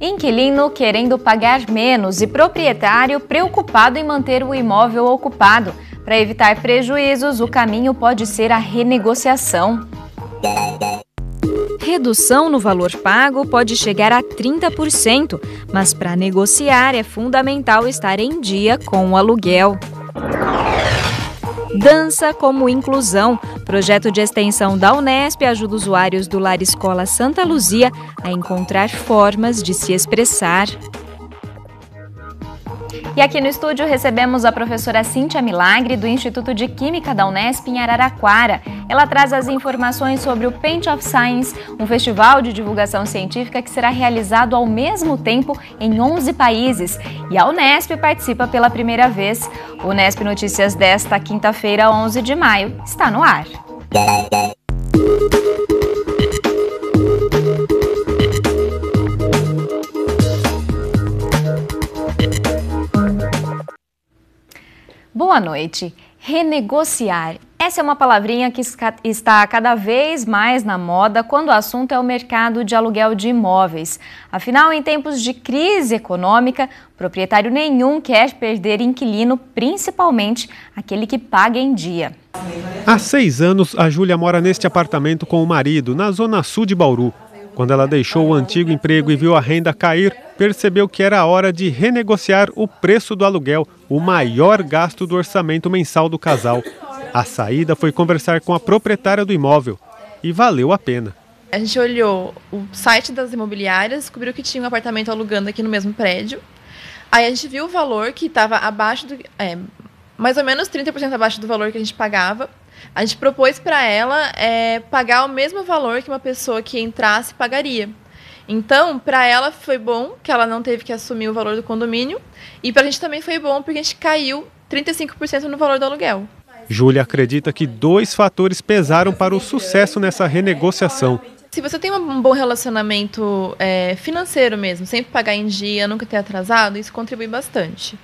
Inquilino querendo pagar menos e proprietário preocupado em manter o imóvel ocupado. Para evitar prejuízos, o caminho pode ser a renegociação. Redução no valor pago pode chegar a 30%, mas para negociar é fundamental estar em dia com o aluguel. Dança como inclusão. Projeto de extensão da Unesp ajuda usuários do Lar Escola Santa Luzia a encontrar formas de se expressar. E aqui no estúdio recebemos a professora Cíntia Milagre, do Instituto de Química da Unesp em Araraquara. Ela traz as informações sobre o Paint of Science, um festival de divulgação científica que será realizado ao mesmo tempo em 11 países. E a Unesp participa pela primeira vez. O Unesp Notícias desta quinta-feira, 11 de maio, está no ar. Boa noite. Renegociar. Essa é uma palavrinha que está cada vez mais na moda quando o assunto é o mercado de aluguel de imóveis. Afinal, em tempos de crise econômica, proprietário nenhum quer perder inquilino, principalmente aquele que paga em dia. Há 6 anos, a Júlia mora neste apartamento com o marido, na zona sul de Bauru. Quando ela deixou o antigo emprego e viu a renda cair, percebeu que era hora de renegociar o preço do aluguel, o maior gasto do orçamento mensal do casal. A saída foi conversar com a proprietária do imóvel e valeu a pena. A gente olhou o site das imobiliárias, descobriu que tinha um apartamento alugando aqui no mesmo prédio. Aí a gente viu o valor que estava abaixo do... mais ou menos 30% abaixo do valor que a gente pagava. A gente propôs para ela pagar o mesmo valor que uma pessoa que entrasse pagaria. Então, para ela foi bom que ela não teve que assumir o valor do condomínio. E para a gente também foi bom porque a gente caiu 35% no valor do aluguel. Júlia acredita que 2 fatores pesaram para o sucesso nessa renegociação. Se você tem um bom relacionamento financeiro mesmo, sempre pagar em dia, nunca ter atrasado, isso contribui bastante.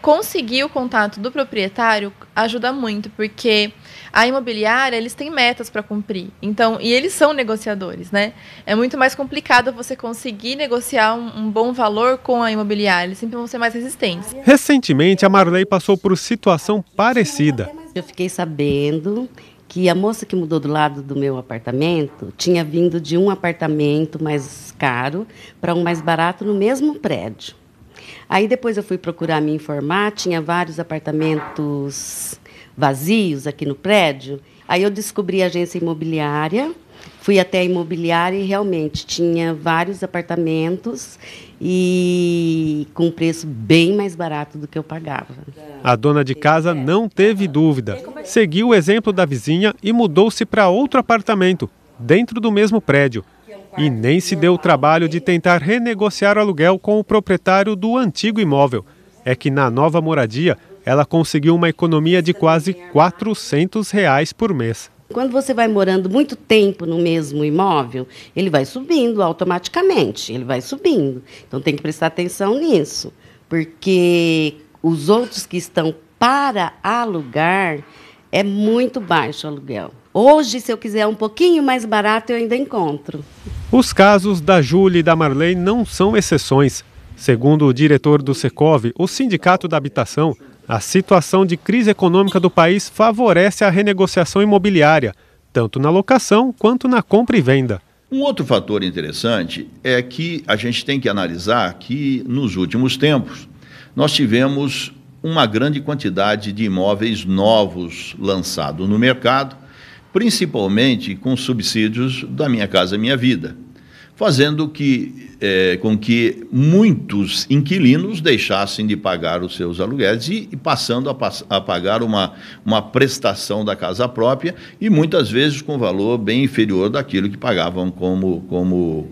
Conseguir o contato do proprietário ajuda muito, porque a imobiliária, eles têm metas para cumprir. Então, e eles são negociadores, né? É muito mais complicado você conseguir negociar um bom valor com a imobiliária. Eles sempre vão ser mais resistentes. Recentemente, a Marley passou por situação parecida. Eu fiquei sabendo que a moça que mudou do lado do meu apartamento tinha vindo de um apartamento mais caro para um mais barato no mesmo prédio. Aí depois eu fui procurar me informar, tinha vários apartamentos vazios aqui no prédio. Aí eu descobri a agência imobiliária, fui até a imobiliária e realmente tinha vários apartamentos e com um preço bem mais barato do que eu pagava. A dona de casa não teve dúvida. Seguiu o exemplo da vizinha e mudou-se para outro apartamento, dentro do mesmo prédio. E nem se deu o trabalho de tentar renegociar o aluguel com o proprietário do antigo imóvel. É que na nova moradia, ela conseguiu uma economia de quase R$400 por mês. Quando você vai morando muito tempo no mesmo imóvel, ele vai subindo automaticamente, ele vai subindo. Então tem que prestar atenção nisso, porque os outros que estão para alugar, é muito baixo o aluguel. Hoje, se eu quiser um pouquinho mais barato, eu ainda encontro. Os casos da Júlia e da Marley não são exceções. Segundo o diretor do Secov, o Sindicato da Habitação, a situação de crise econômica do país favorece a renegociação imobiliária, tanto na locação quanto na compra e venda. Um outro fator interessante é que a gente tem que analisar que, nos últimos tempos, nós tivemos uma grande quantidade de imóveis novos lançados no mercado, principalmente com subsídios da Minha Casa Minha Vida, fazendo com que muitos inquilinos deixassem de pagar os seus aluguéis e passando a pagar uma prestação da casa própria e muitas vezes com valor bem inferior daquilo que pagavam como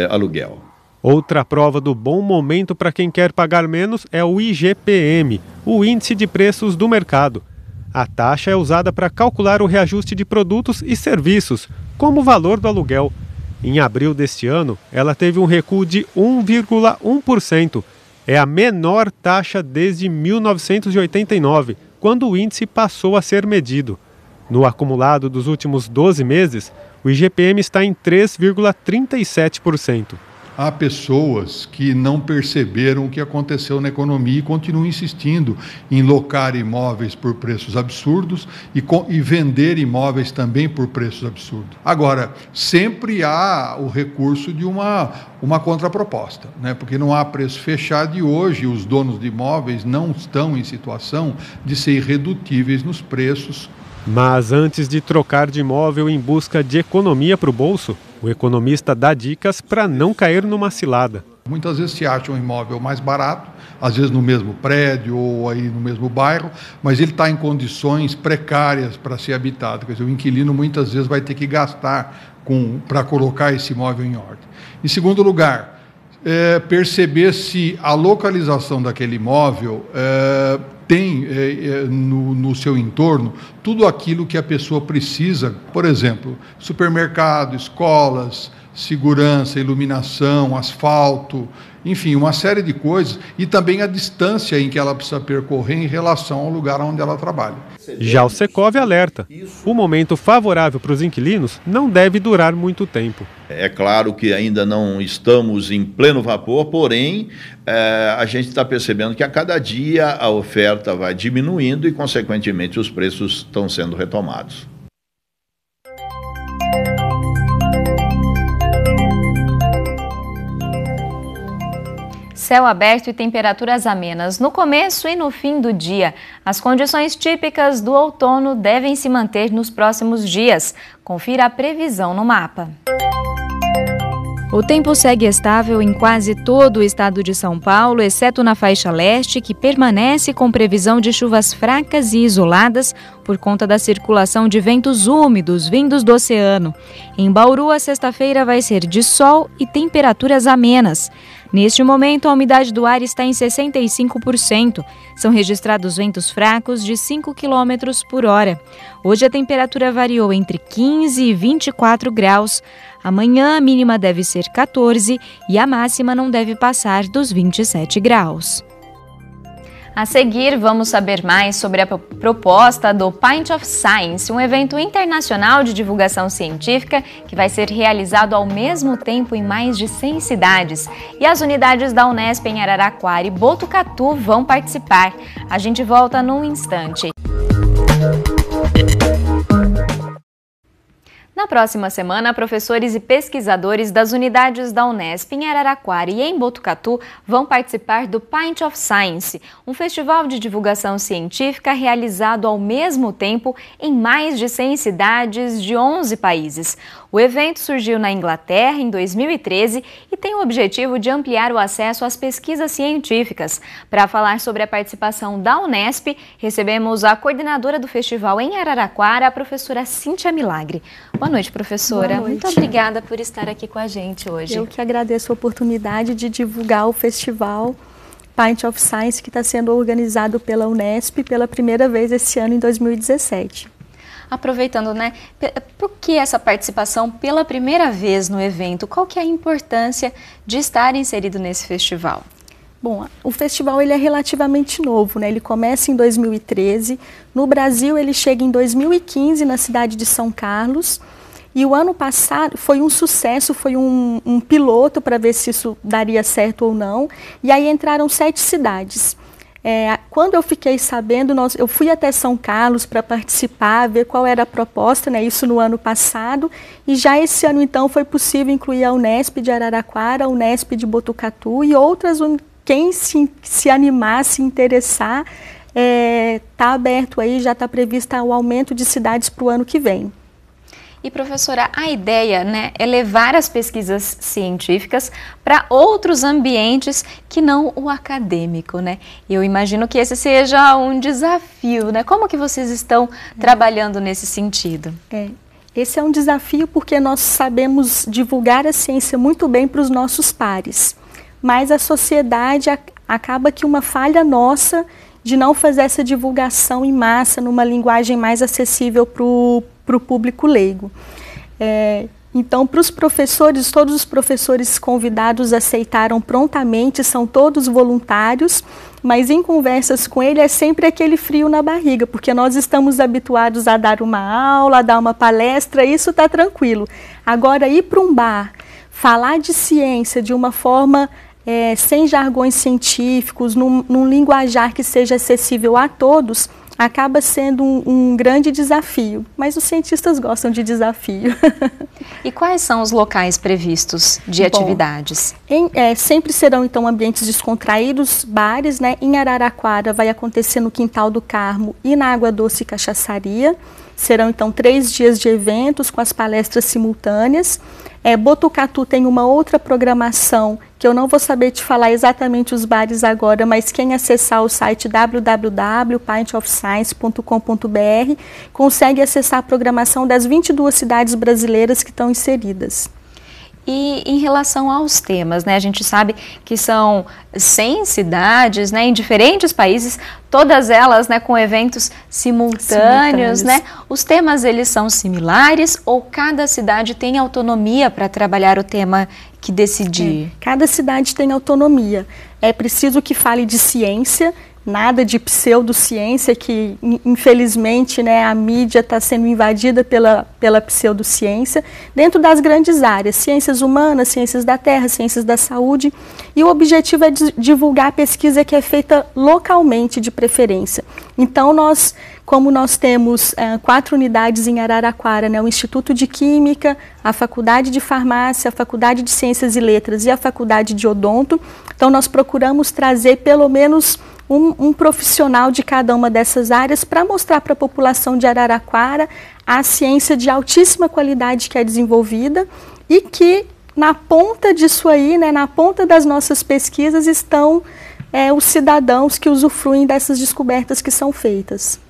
aluguel. Outra prova do bom momento para quem quer pagar menos é o IGPM, o Índice de Preços do Mercado. A taxa é usada para calcular o reajuste de produtos e serviços, como o valor do aluguel. Em abril deste ano, ela teve um recuo de 1,1%. É a menor taxa desde 1989, quando o índice passou a ser medido. No acumulado dos últimos 12 meses, o IGPM está em 3,37%. há pessoas que não perceberam o que aconteceu na economia e continuam insistindo em locar imóveis por preços absurdos e vender imóveis também por preços absurdos. Agora, sempre há o recurso de uma contraproposta, né? Porque não há preço fechado e hoje os donos de imóveis não estão em situação de ser irredutíveis nos preços. Mas antes de trocar de imóvel em busca de economia para o bolso, o economista dá dicas para não cair numa cilada. Muitas vezes se acha um imóvel mais barato, às vezes no mesmo prédio ou aí no mesmo bairro, mas ele está em condições precárias para ser habitado. Quer dizer, o inquilino muitas vezes vai ter que gastar para colocar esse imóvel em ordem. Em segundo lugar, perceber se a localização daquele imóvel tem no seu entorno tudo aquilo que a pessoa precisa, por exemplo, supermercado, escolas, segurança, iluminação, asfalto, enfim, uma série de coisas, e também a distância em que ela precisa percorrer em relação ao lugar onde ela trabalha. Já o Secov alerta: o momento favorável para os inquilinos não deve durar muito tempo. É claro que ainda não estamos em pleno vapor, porém, a gente está percebendo que a cada dia a oferta vai diminuindo e, consequentemente, os preços estão sendo retomados. Céu aberto e temperaturas amenas no começo e no fim do dia. As condições típicas do outono devem se manter nos próximos dias. Confira a previsão no mapa. O tempo segue estável em quase todo o estado de São Paulo, exceto na faixa leste, que permanece com previsão de chuvas fracas e isoladas por conta da circulação de ventos úmidos vindos do oceano. Em Bauru, a sexta-feira vai ser de sol e temperaturas amenas. Neste momento, a umidade do ar está em 65%. São registrados ventos fracos de 5 km por hora. Hoje a temperatura variou entre 15 e 24 graus. Amanhã a mínima deve ser 14 e a máxima não deve passar dos 27 graus. A seguir, vamos saber mais sobre a proposta do Pint of Science, um evento internacional de divulgação científica que vai ser realizado ao mesmo tempo em mais de 100 cidades. E as unidades da Unesp em Araraquara e Botucatu vão participar. A gente volta num instante. Na próxima semana, professores e pesquisadores das unidades da Unesp em Araraquara e em Botucatu vão participar do Pint of Science, um festival de divulgação científica realizado ao mesmo tempo em mais de 100 cidades de 11 países. O evento surgiu na Inglaterra em 2013 e tem o objetivo de ampliar o acesso às pesquisas científicas. Para falar sobre a participação da Unesp, recebemos a coordenadora do festival em Araraquara, a professora Cíntia Milagre. Boa noite, professora. Boa noite. Muito obrigada por estar aqui com a gente hoje. Eu que agradeço a oportunidade de divulgar o festival Pint of Science, que está sendo organizado pela Unesp pela primeira vez esse ano, em 2017. Aproveitando, né, por que essa participação pela primeira vez no evento? Qual que é a importância de estar inserido nesse festival? Bom, o festival ele é relativamente novo, né? Ele começa em 2013. No Brasil, ele chega em 2015 na cidade de São Carlos. E o ano passado foi um sucesso, foi um piloto para ver se isso daria certo ou não. E aí entraram 7 cidades. Quando eu fiquei sabendo, eu fui até São Carlos para participar, ver qual era a proposta, né, isso no ano passado, e já esse ano então foi possível incluir a Unesp de Araraquara, a Unesp de Botucatu e outras, quem se animar, se interessar, está aberto aí, já está prevista o aumento de cidades para o ano que vem. E, professora, a ideia, né, é levar as pesquisas científicas para outros ambientes que não o acadêmico, né? Eu imagino que esse seja um desafio, né? Como que vocês estão trabalhando nesse sentido? Esse é um desafio porque nós sabemos divulgar a ciência muito bem para os nossos pares, mas a sociedade acaba que uma falha nossa de não fazer essa divulgação em massa, numa linguagem mais acessível para o público leigo. Então, para os professores, todos os professores convidados aceitaram prontamente, são todos voluntários, mas em conversas com ele é sempre aquele frio na barriga, porque nós estamos habituados a dar uma aula, a dar uma palestra, isso está tranquilo. Agora, ir para um bar, falar de ciência de uma forma sem jargões científicos, num linguajar que seja acessível a todos, acaba sendo um grande desafio. Mas os cientistas gostam de desafio. E quais são os locais previstos de atividades? Sempre serão, então, ambientes descontraídos, bares, né? Em Araraquara vai acontecer no Quintal do Carmo e na Água Doce Cachaçaria. Serão, então, 3 dias de eventos com as palestras simultâneas. Botucatu tem uma outra programação, que eu não vou saber te falar exatamente os bares agora, mas quem acessar o site www.pintofscience.com.br consegue acessar a programação das 22 cidades brasileiras que estão inseridas. E em relação aos temas, né, a gente sabe que são 100 cidades, né, em diferentes países, todas elas, né, com eventos simultâneos, né? Os temas, eles são similares ou cada cidade tem autonomia para trabalhar o tema que decidir? Cada cidade tem autonomia. É preciso que fale de ciência, nada de pseudociência, que infelizmente, né, a mídia está sendo invadida pela pseudociência, dentro das grandes áreas, ciências humanas, ciências da terra, ciências da saúde, e o objetivo é divulgar a pesquisa que é feita localmente, de preferência. Então, como nós temos 4 unidades em Araraquara, né, o Instituto de Química, a Faculdade de Farmácia, a Faculdade de Ciências e Letras e a Faculdade de Odonto, então nós procuramos trazer pelo menos um profissional de cada uma dessas áreas para mostrar para a população de Araraquara a ciência de altíssima qualidade que é desenvolvida e que na ponta disso aí, né, na ponta das nossas pesquisas estão os cidadãos que usufruem dessas descobertas que são feitas.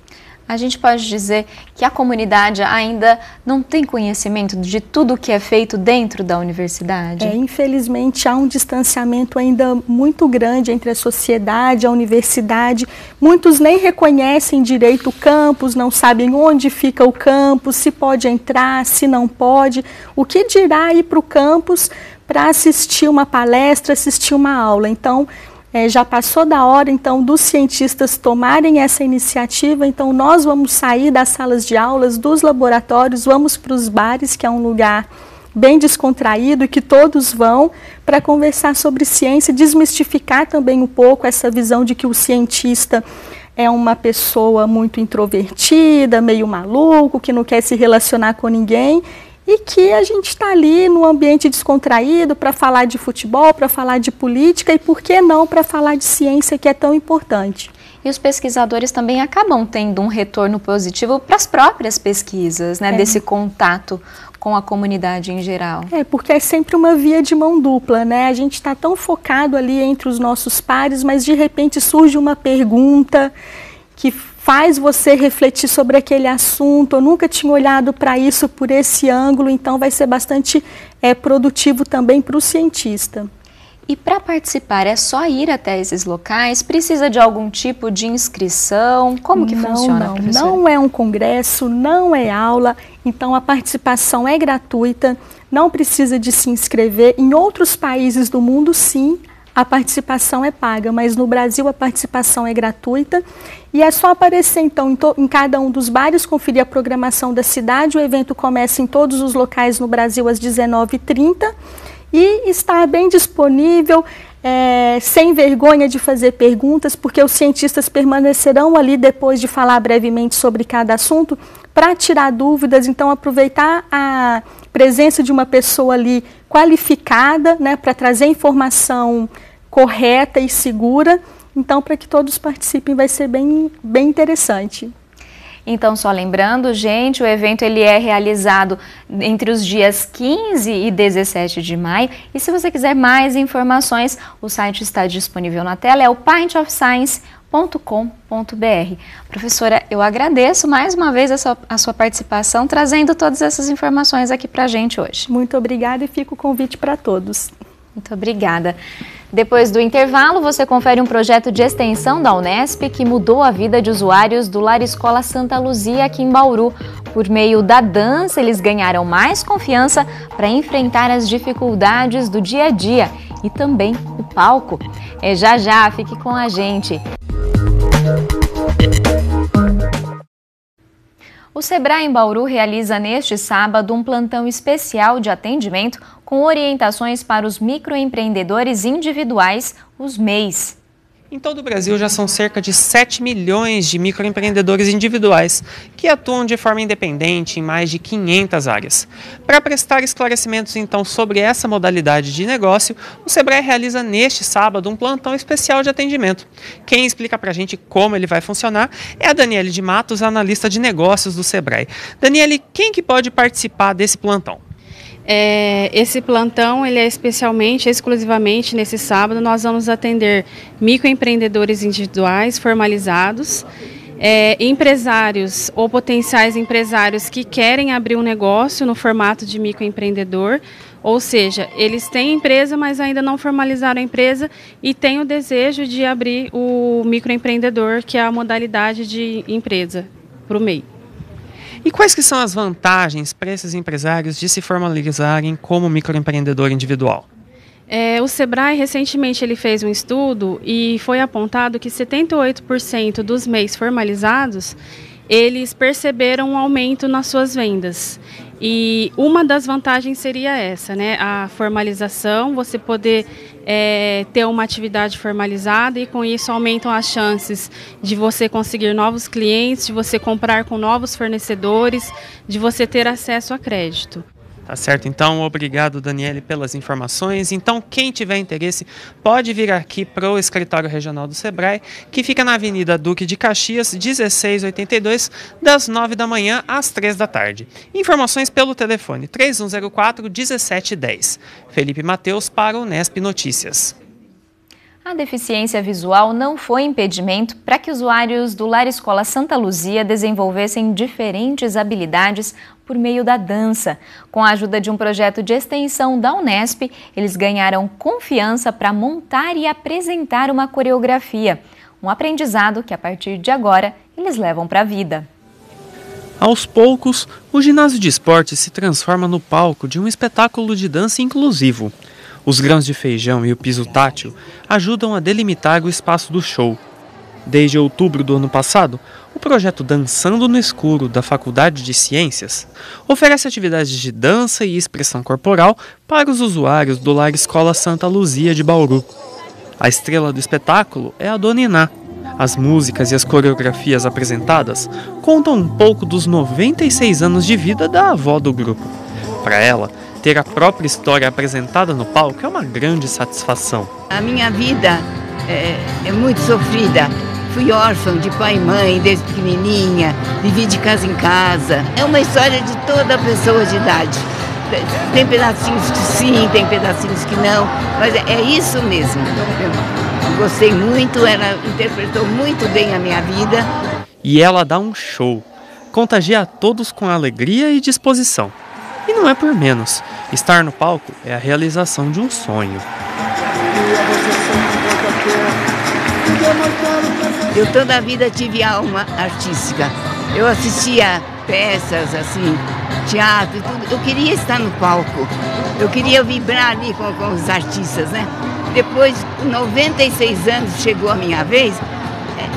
A gente pode dizer que a comunidade ainda não tem conhecimento de tudo o que é feito dentro da universidade? Infelizmente, há um distanciamento ainda muito grande entre a sociedade e a universidade. Muitos nem reconhecem direito o campus, não sabem onde fica o campus, se pode entrar, se não pode. O que dirá ir para o campus para assistir uma palestra, assistir uma aula? Então, já passou da hora, então, dos cientistas tomarem essa iniciativa. Então, nós vamos sair das salas de aulas, dos laboratórios, vamos para os bares, que é um lugar bem descontraído e que todos vão para conversar sobre ciência, desmistificar também um pouco essa visão de que o cientista é uma pessoa muito introvertida, meio maluco, que não quer se relacionar com ninguém, e que a gente está ali no ambiente descontraído para falar de futebol, para falar de política e, por que não, para falar de ciência, que é tão importante. E os pesquisadores também acabam tendo um retorno positivo para as próprias pesquisas, né, desse contato com a comunidade em geral. Porque é sempre uma via de mão dupla, né? A gente está tão focado ali entre os nossos pares, mas de repente surge uma pergunta que faz você refletir sobre aquele assunto. Eu nunca tinha olhado para isso por esse ângulo, então vai ser bastante produtivo também para o cientista. E para participar é só ir até esses locais? Precisa de algum tipo de inscrição? Como que funciona, professora? Não é um congresso, não é aula, então a participação é gratuita, não precisa de se inscrever. Em outros países do mundo, sim, a participação é paga, mas no Brasil a participação é gratuita e é só aparecer então em cada um dos bares, conferir a programação da cidade. O evento começa em todos os locais no Brasil às 19h30 e está bem disponível, sem vergonha de fazer perguntas, porque os cientistas permanecerão ali depois de falar brevemente sobre cada assunto para tirar dúvidas. Então, aproveitar a presença de uma pessoa ali qualificada, né, para trazer informação correta e segura. Então, para que todos participem, vai ser bem interessante. Então, só lembrando, gente, o evento ele é realizado entre os dias 15 e 17 de maio. E se você quiser mais informações, o site está disponível na tela, é o pintofscience.com.br. Professora, eu agradeço mais uma vez a sua participação, trazendo todas essas informações aqui para a gente hoje. Muito obrigada e fica o convite para todos. Muito obrigada. Depois do intervalo, você confere um projeto de extensão da Unesp que mudou a vida de usuários do Lar Escola Santa Luzia aqui em Bauru. Por meio da dança, eles ganharam mais confiança para enfrentar as dificuldades do dia a dia e também o palco. Já, fique com a gente. O O Sebrae em Bauru realiza neste sábado um plantão especial de atendimento com orientações para os microempreendedores individuais, os MEIs. Em todo o Brasil já são cerca de 7 milhões de microempreendedores individuais que atuam de forma independente em mais de 500 áreas. Para prestar esclarecimentos então sobre essa modalidade de negócio, o Sebrae realiza neste sábado um plantão especial de atendimento. Quem explica para a gente como ele vai funcionar é a Daniele de Matos, analista de negócios do Sebrae. Daniele, quem que pode participar desse plantão? Esse plantão ele é exclusivamente nesse sábado. Nós vamos atender microempreendedores individuais formalizados, empresários ou potenciais empresários que querem abrir um negócio no formato de microempreendedor, ou seja, eles têm empresa, mas ainda não formalizaram a empresa e têm o desejo de abrir o microempreendedor, que é a modalidade de empresa para o MEI. E quais que são as vantagens para esses empresários de se formalizarem como microempreendedor individual? O Sebrae recentemente ele fez um estudo e foi apontado que 78% dos MEIs formalizados, eles perceberam um aumento nas suas vendas. E uma das vantagens seria essa, né? A formalização, você poder ter uma atividade formalizada e com isso aumentam as chances de você conseguir novos clientes, de você comprar com novos fornecedores, de você ter acesso a crédito. Tá certo, então, obrigado, Daniele, pelas informações. Então, quem tiver interesse pode vir aqui para o escritório regional do Sebrae, que fica na Avenida Duque de Caxias, 1682, das 9 da manhã às 3 da tarde. Informações pelo telefone 3104-1710. Felipe Mateus para o Unesp Notícias. A deficiência visual não foi impedimento para que usuários do Lar Escola Santa Luzia desenvolvessem diferentes habilidades por meio da dança. Com a ajuda de um projeto de extensão da Unesp, eles ganharam confiança para montar e apresentar uma coreografia. Um aprendizado que, a partir de agora, eles levam para a vida. Aos poucos, o ginásio de esportes se transforma no palco de um espetáculo de dança inclusivo. Os grãos de feijão e o piso tátil ajudam a delimitar o espaço do show. Desde outubro do ano passado, o projeto Dançando no Escuro da Faculdade de Ciências oferece atividades de dança e expressão corporal para os usuários do Lar Escola Santa Luzia de Bauru. A estrela do espetáculo é a Dona Iná. As músicas e as coreografias apresentadas contam um pouco dos 96 anos de vida da avó do grupo. Para ela, ter a própria história apresentada no palco é uma grande satisfação. A minha vida é muito sofrida. Fui órfã de pai e mãe desde pequenininha, vivi de casa em casa. É uma história de toda pessoa de idade. Tem pedacinhos que sim, tem pedacinhos que não, mas é isso mesmo. Eu gostei muito, ela interpretou muito bem a minha vida. E ela dá um show, contagia a todos com alegria e disposição. E não é por menos, estar no palco é a realização de um sonho. Eu toda a vida tive alma artística. Eu assistia peças, assim, teatro e tudo. Eu queria estar no palco. Eu queria vibrar ali com os artistas, né? Depois, com 96 anos, chegou a minha vez.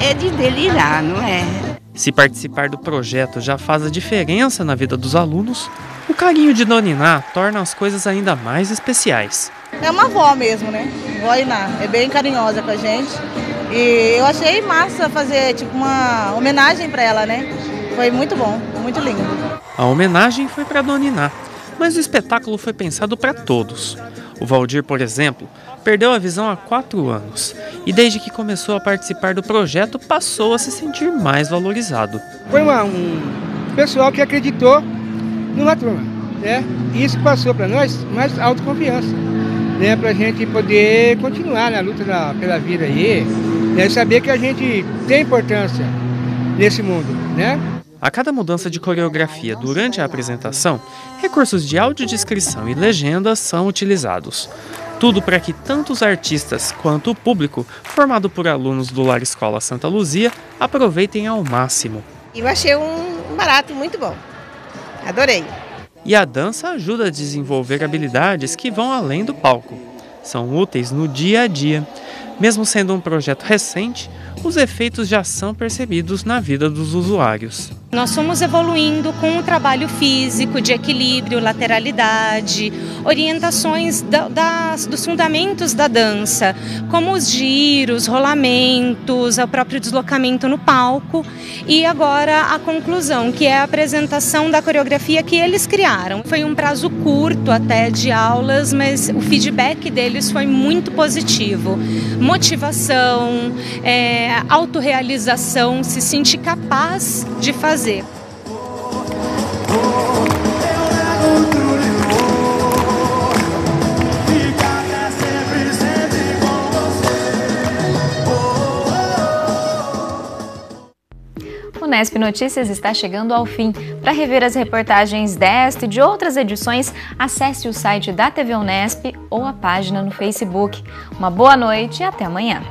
É de delirar, não é? Se participar do projeto já faz a diferença na vida dos alunos, o carinho de Dona Iná torna as coisas ainda mais especiais. É uma avó mesmo, né? Vó Iná, é bem carinhosa com a gente. E eu achei massa fazer tipo uma homenagem para ela, né? Foi muito bom, muito lindo. A homenagem foi para Dona Iná, mas o espetáculo foi pensado para todos. O Valdir, por exemplo, perdeu a visão há 4 anos e desde que começou a participar do projeto passou a se sentir mais valorizado. Foi um pessoal que acreditou numa turma, né? E isso passou para nós mais autoconfiança, né? Para a gente poder continuar na luta pela vida aí, né? Saber que a gente tem importância nesse mundo, né? A cada mudança de coreografia durante a apresentação, recursos de audiodescrição e legendas são utilizados. Tudo para que tanto os artistas quanto o público, formado por alunos do Lar Escola Santa Luzia, aproveitem ao máximo. Eu achei um barato muito bom. Adorei. E a dança ajuda a desenvolver habilidades que vão além do palco. São úteis no dia a dia. Mesmo sendo um projeto recente, os efeitos já são percebidos na vida dos usuários. Nós fomos evoluindo com o trabalho físico, de equilíbrio, lateralidade, orientações dos fundamentos da dança, como os giros, rolamentos, o próprio deslocamento no palco e agora a conclusão, que é a apresentação da coreografia que eles criaram. Foi um prazo curto até de aulas, mas o feedback deles foi muito positivo. Motivação, autorrealização, se sentir capaz de fazer. O Unesp Notícias está chegando ao fim. Para rever as reportagens desta e de outras edições, acesse o site da TV Unesp ou a página no Facebook. Uma boa noite e até amanhã.